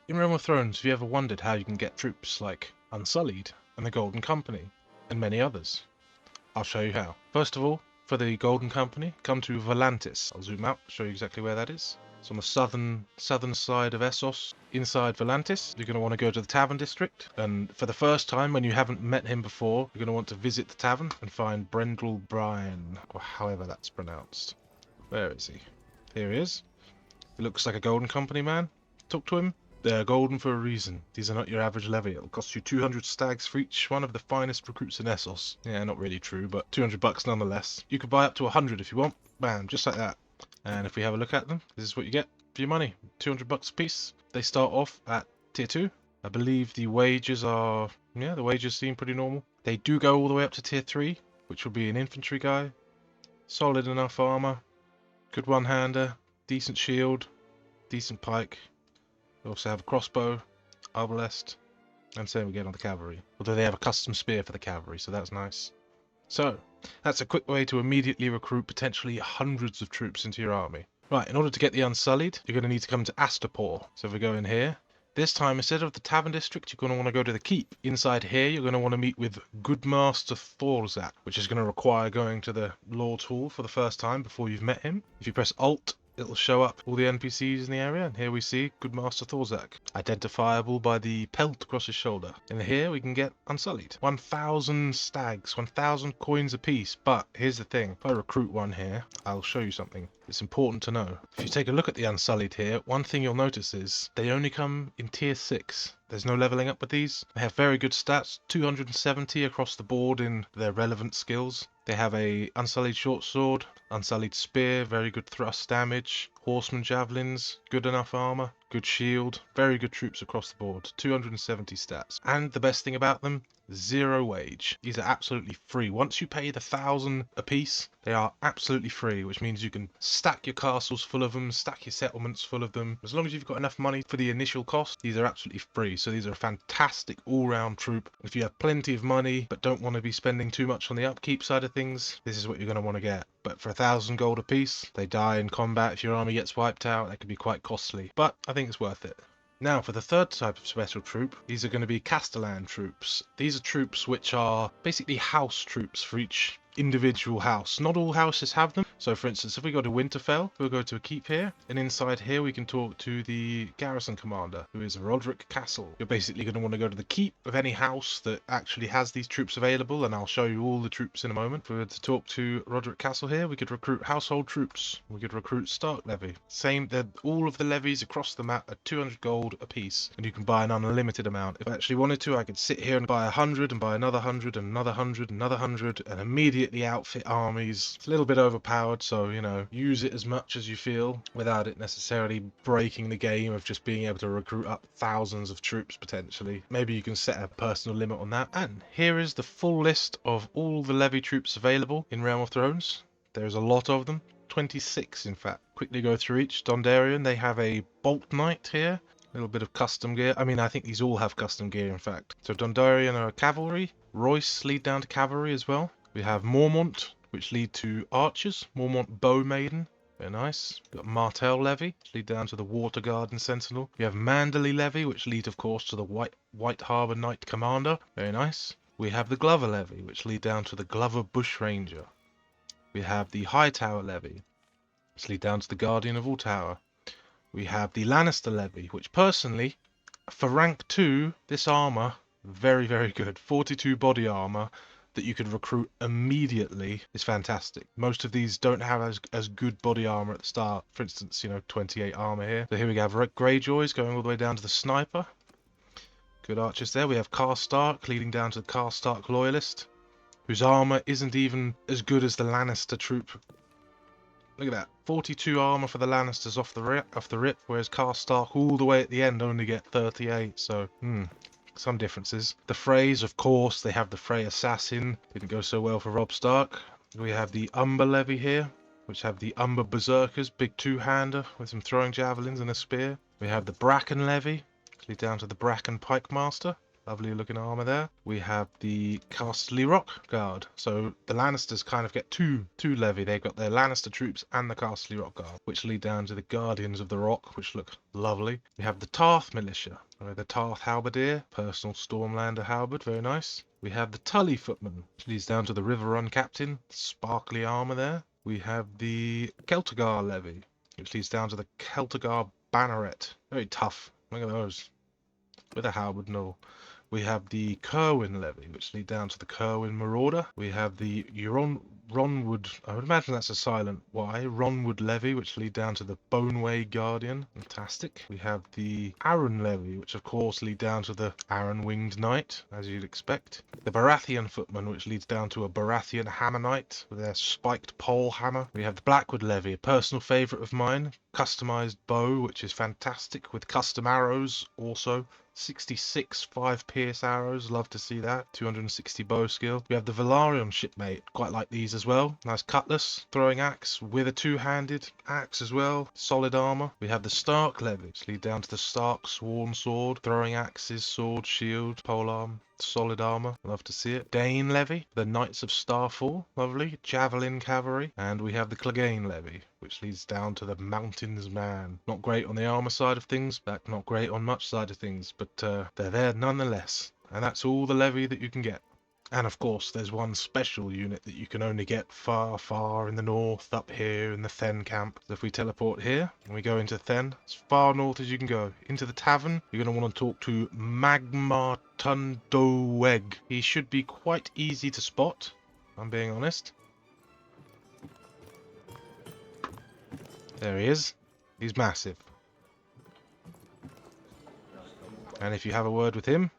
In Realm of Thrones, have you ever wondered how you can get troops like Unsullied and the Golden Company, and many others? I'll show you how. First of all, for the Golden Company, come to Volantis. I'll zoom out, show you exactly where that is. It's on the southern side of Essos, inside Volantis. You're going to want to go to the Tavern District, and for the first time, when you haven't met him before, you're going to want to visit the tavern and find Brendel Bryan, or however that's pronounced. Where is he? Here he is. He looks like a Golden Company man. Talk to him. They're golden for a reason. These are not your average levy. It'll cost you 200 stags for each one of the finest recruits in Essos. Yeah, not really true, but 200 bucks nonetheless. You could buy up to 100 if you want. Bam, just like that. And if we have a look at them, this is what you get for your money. 200 bucks a piece. They start off at tier 2. I believe the wages are... yeah, the wages seem pretty normal. They do go all the way up to tier 3, which will be an infantry guy. Solid enough armor. Good one-hander. Decent shield. Decent pike. We also have a crossbow, arbalest, and same again on the cavalry. Although they have a custom spear for the cavalry, so that's nice. So, that's a quick way to immediately recruit potentially hundreds of troops into your army. Right, in order to get the Unsullied, you're going to need to come to Astapor. So if we go in here, this time instead of the Tavern District, you're going to want to go to the Keep. Inside here, you're going to want to meet with Goodmaster Thorzak, which is going to require going to the Lord's Hall for the first time before you've met him. If you press Alt, it'll show up all the NPCs in the area, and here we see Goodmaster Thorzak, identifiable by the pelt across his shoulder. And here we can get Unsullied. 1,000 stags, 1,000 coins apiece, but here's the thing, if I recruit one here, I'll show you something. It's important to know. If you take a look at the Unsullied here, one thing you'll notice is they only come in tier 6. There's no leveling up with these. They have very good stats, 270 across the board in their relevant skills. They have a Unsullied short sword, Unsullied spear, very good thrust damage, horseman javelins, good enough armor, good shield, very good troops across the board, 270 stats. And the best thing about them, 0 wage. These are absolutely free. Once you pay the 1,000 apiece, they are absolutely free, which means you can stack your castles full of them, stack your settlements full of them. As long as you've got enough money for the initial cost, these are absolutely free. So these are a fantastic all-round troop. If you have plenty of money but don't want to be spending too much on the upkeep side of things, this is what you're going to want to get. But for 1,000 gold apiece, they die in combat. If your army gets wiped out, that could be quite costly. But I think it's worth it. Now, for the third type of special troop, these are going to be castellan troops. These are troops which are basically house troops for each individual house. Not all houses have them. So for instance, if we go to Winterfell, we'll go to a keep here, and inside here we can talk to the garrison commander, who is Roderick Castle. You're basically going to want to go to the keep of any house that actually has these troops available, and I'll show you all the troops in a moment. If we were to talk to Roderick Castle here, we could recruit household troops. We could recruit Stark levy. Same, all of the levies across the map are 200 gold a piece, and you can buy an unlimited amount. If I actually wanted to, I could sit here and buy 100 and buy another 100 and another 100 and another 100 and immediately outfit armies. It's a little bit overpowered, so you know, use it as much as you feel without it necessarily breaking the game of just being able to recruit up thousands of troops potentially. Maybe you can set a personal limit on that. And here is the full list of all the levy troops available in Realm of Thrones. There's a lot of them, 26 in fact. Quickly go through each. Dondarrion, they have a Bolt Knight here. A little bit of custom gear. I mean, I think these all have custom gear in fact. So Dondarrion are cavalry. Royce lead down to cavalry as well. We have Mormont, which lead to archers. Mormont Bow Maiden, very nice. We've got Martell Levy, which lead down to the Water Garden Sentinel. We have Manderley Levy, which lead, of course, to the White Harbour Knight Commander, very nice. We have the Glover Levy, which lead down to the Glover Bushranger. We have the Hightower Levy, which lead down to the Guardian of Alltower. We have the Lannister Levy, which personally, for rank 2, this armor, very, very good. 42 body armor that you could recruit immediately is fantastic. Most of these don't have as good body armor at the start. For instance, you know, 28 armor here. So here we have Greyjoys going all the way down to the Sniper. Good archers there. We have Karstark leading down to the Karstark Loyalist, whose armor isn't even as good as the Lannister troop. Look at that. 42 armor for the Lannisters off the rip, whereas Karstark all the way at the end only get 38. So, some differences. The Freys, of course, they have the Frey Assassin. Didn't go so well for Robb Stark. We have the Umber Levy here, which have the Umber Berserkers, big two-hander with some throwing javelins and a spear. We have the Bracken Levy, lead down to the Bracken Pike Master. Lovely looking armor there. We have the Casterly Rock Guard. So the Lannisters kind of get two levy. They've got their Lannister troops and the Casterly Rock Guard, which lead down to the Guardians of the Rock, which look lovely. We have the Tarth Militia, the Tarth Halberdier, personal Stormlander halberd, very nice. We have the Tully Footman, which leads down to the River Run Captain, sparkly armor there. We have the Celtigar Levy, which leads down to the Celtigar Banneret. Very tough. Look at those. With a halberd and all. We have the Kerwin Levy, which lead down to the Kerwin Marauder. We have the Ronwood, I would imagine that's a silent Y, Ronwood Levy, which lead down to the Boneway Guardian. Fantastic. We have the Arran Levy, which of course lead down to the Arran Winged Knight, as you'd expect. The Baratheon Footman, which leads down to a Baratheon Hammer Knight with their spiked pole hammer. We have the Blackwood Levy, a personal favourite of mine. Customized bow, which is fantastic, with custom arrows also. 66 5-pierce arrows, love to see that. 260 bow skill. We have the Velaryon Shipmate, quite like these as well. Nice cutlass, throwing axe with a two-handed axe as well. Solid armor. We have the Stark Levy, which lead down to the Stark Sworn Sword, throwing axes, sword, shield, polearm. Solid armor, love to see it. Dane Levy, the Knights of Starfall, lovely. Javelin Cavalry, and we have the Clegane Levy, which leads down to the Mountains Man. Not great on the armor side of things, but not great on much side of things, but they're there nonetheless. And that's all the levy that you can get. And of course, there's one special unit that you can only get far, far in the north, up here in the Then camp. So if we teleport here, and we go into Then, as far north as you can go, into the tavern, you're going to want to talk to Magmar Tundoweg. He should be quite easy to spot, if I'm being honest. There he is. He's massive. And if you have a word with him,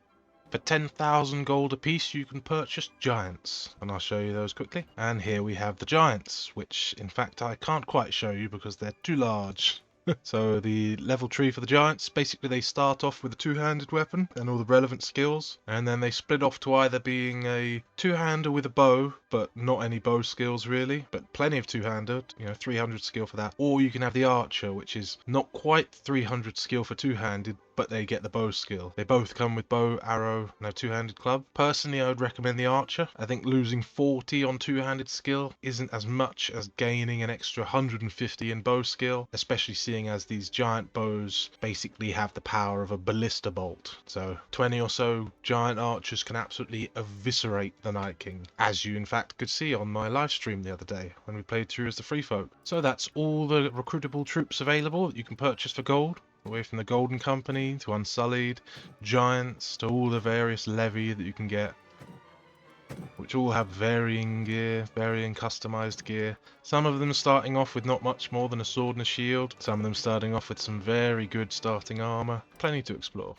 for 10,000 gold apiece you can purchase giants, and I'll show you those quickly. And here we have the giants, which in fact I can't quite show you because they're too large. So the level tree for the giants, basically they start off with a two-handed weapon and all the relevant skills, and then they split off to either being a two-hander with a bow, but not any bow skills really, but plenty of two-hander, 300 skill for that, or you can have the archer, which is not quite 300 skill for two-handed, but they get the bow skill. They both come with bow, arrow, and a two-handed club. Personally, I would recommend the archer. I think losing 40 on two-handed skill isn't as much as gaining an extra 150 in bow skill, especially seeing as these giant bows basically have the power of a ballista bolt. So 20 or so giant archers can absolutely eviscerate the Night King, as you in fact could see on my live stream the other day when we played through as the Free Folk. So that's all the recruitable troops available that you can purchase for gold. Away from the Golden Company to Unsullied, Giants to all the various levy that you can get, which all have varying gear, varying customized gear. Some of them starting off with not much more than a sword and a shield, some of them starting off with some very good starting armor. Plenty to explore.